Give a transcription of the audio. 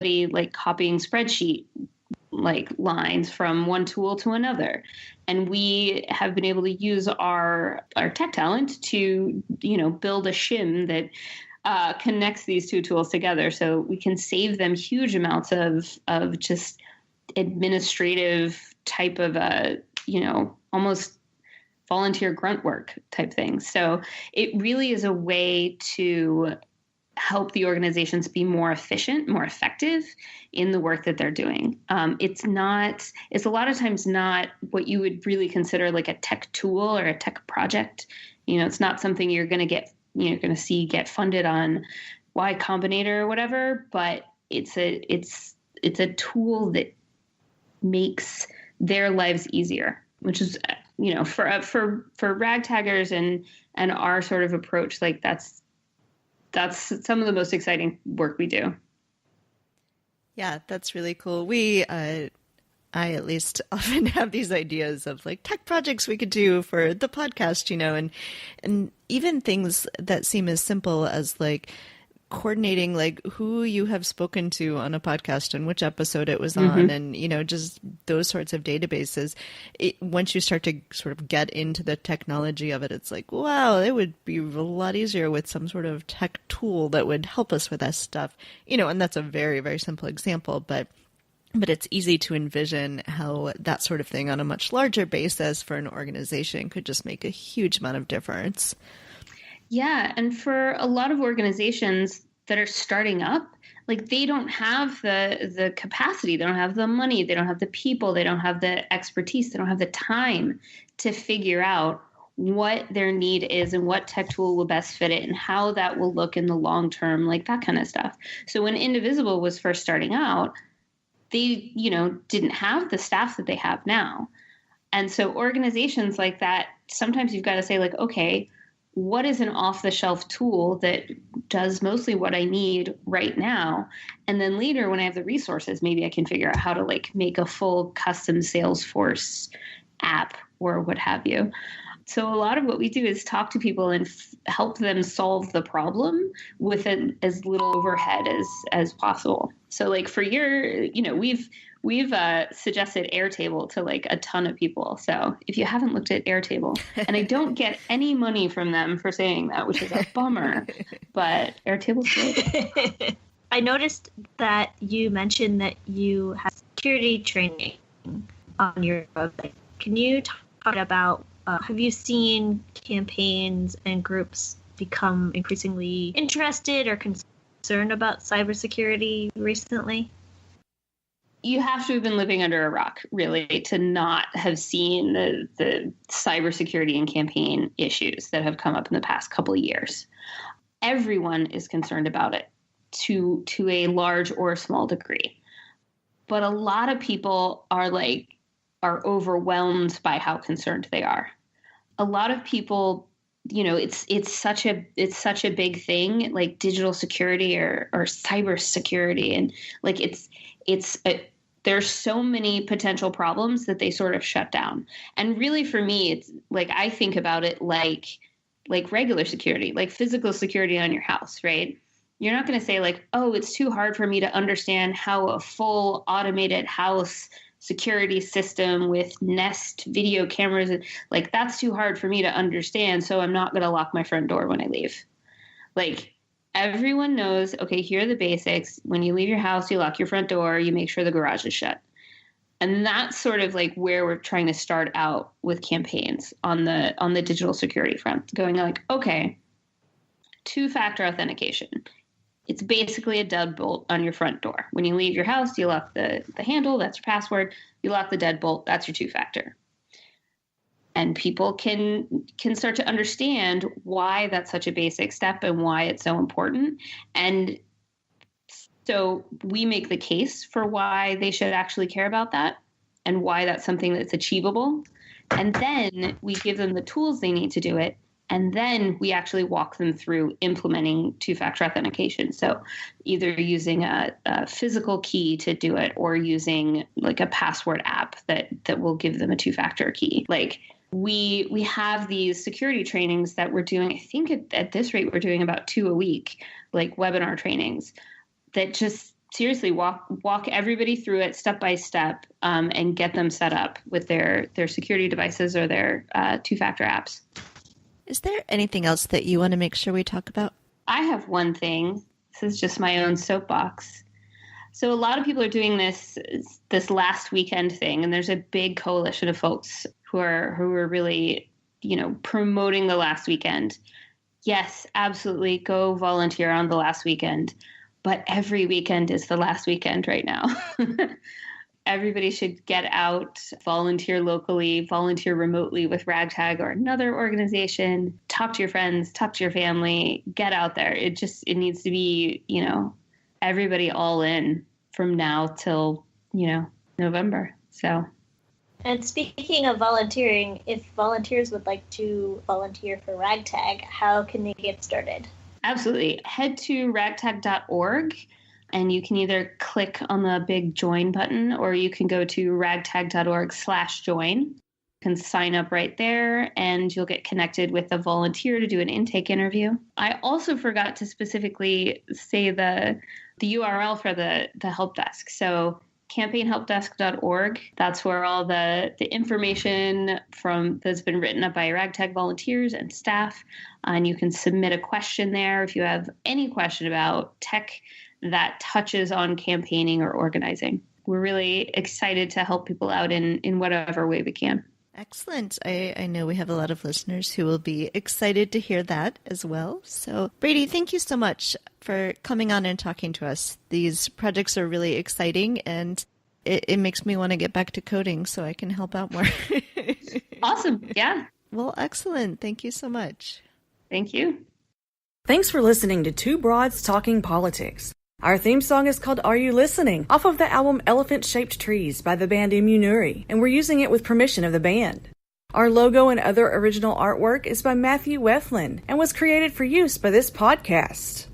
like copying spreadsheet like lines from one tool to another. And we have been able to use our tech talent to, build a shim that connects these two tools together. So we can save them huge amounts of just administrative type of, almost volunteer grunt work type things. So it really is a way to help the organizations be more efficient, more effective in the work that they're doing. It's a lot of times not what you would really consider like a tech tool or a tech project. It's not something you're going to see get funded on Y Combinator or whatever, but it's a tool that makes their lives easier, which is, for ragtaggers and our sort of approach, like that's some of the most exciting work we do. Yeah, that's really cool. I at least often have these ideas of like tech projects we could do for the podcast, and even things that seem as simple as like coordinating like who you have spoken to on a podcast and which episode it was on, and just those sorts of databases. Once you start to sort of get into the technology of it, it's like, wow, it would be a lot easier with some sort of tech tool that would help us with that stuff, and that's a very, very simple example, but it's easy to envision how that sort of thing on a much larger basis for an organization could just make a huge amount of difference. Yeah. And for a lot of organizations that are starting up, like they don't have the capacity, they don't have the money, they don't have the people, they don't have the expertise, they don't have the time to figure out what their need is and what tech tool will best fit it and how that will look in the long term, like that kind of stuff. So when Indivisible was first starting out, they, didn't have the staff that they have now. And so organizations like that, sometimes you've got to say like, okay, what is an off-the-shelf tool that does mostly what I need right now? And then later when I have the resources, maybe I can figure out how to like make a full custom Salesforce app or what have you. So a lot of what we do is talk to people and help them solve the problem with as little overhead as possible. So like for we've suggested Airtable to like a ton of people. So if you haven't looked at Airtable, and I don't get any money from them for saying that, which is a bummer, but Airtable's great. I noticed that you mentioned that you have security training on your website. Can you talk about, have you seen campaigns and groups become increasingly interested or concerned about cybersecurity recently? You have to have been living under a rock, really, to not have seen the cybersecurity and campaign issues that have come up in the past couple of years. Everyone is concerned about it to a large or small degree. But a lot of people are overwhelmed by how concerned they are. A lot of people, it's such a big thing, like digital security or cyber security, and like there's so many potential problems that they sort of shut down. And really for me, it's like, I think about it like regular security, like physical security on your house, right? You're not going to say like, oh, it's too hard for me to understand how a full automated house security system with Nest video cameras, like that's too hard for me to understand. So I'm not going to lock my front door when I leave. Like, everyone knows, okay, here are the basics. When you leave your house, you lock your front door, you make sure the garage is shut. And that's sort of like where we're trying to start out with campaigns on the digital security front, going like, okay, two-factor authentication. It's basically a deadbolt on your front door. When you leave your house, you lock the handle, that's your password. You lock the deadbolt, that's your two-factor. And people can start to understand why that's such a basic step and why it's so important. And so we make the case for why they should actually care about that and why that's something that's achievable. And then we give them the tools they need to do it. And then we actually walk them through implementing two-factor authentication. So either using a physical key to do it or using like a password app that will give them a two-factor key. Like, we have these security trainings that we're doing. I think at this rate, we're doing about 2 a week, like webinar trainings that just seriously walk everybody through it step by step, and get them set up with their security devices or their two-factor apps. Is there anything else that you want to make sure we talk about? I have one thing. This is just my own soapbox. So a lot of people are doing this last weekend thing, and there's a big coalition of folks who are really, promoting the last weekend. Yes, absolutely, go volunteer on the last weekend, but every weekend is the last weekend right now. Everybody should get out, volunteer locally, volunteer remotely with Ragtag or another organization, talk to your friends, talk to your family, get out there. It needs to be, everybody all in from now till, November. So. And speaking of volunteering, if volunteers would like to volunteer for Ragtag, how can they get started? Absolutely. Head to ragtag.org. And you can either click on the big join button, or you can go to ragtag.org/join. You can sign up right there, and you'll get connected with a volunteer to do an intake interview. I also forgot to specifically say the URL for the help desk. So campaignhelpdesk.org. That's where all the information that's been written up by Ragtag volunteers and staff. And you can submit a question there if you have any question about tech that touches on campaigning or organizing. We're really excited to help people out in whatever way we can. Excellent. I know we have a lot of listeners who will be excited to hear that as well. So, Brady, thank you so much for coming on and talking to us. These projects are really exciting, and it makes me want to get back to coding so I can help out more. Awesome. Yeah. Well, excellent. Thank you so much. Thank you. Thanks for listening to Two Broads Talking Politics. Our theme song is called Are You Listening? Off of the album Elephant Shaped Trees by the band Immunuri, and we're using it with permission of the band. Our logo and other original artwork is by Matthew Wethlin and was created for use by this podcast.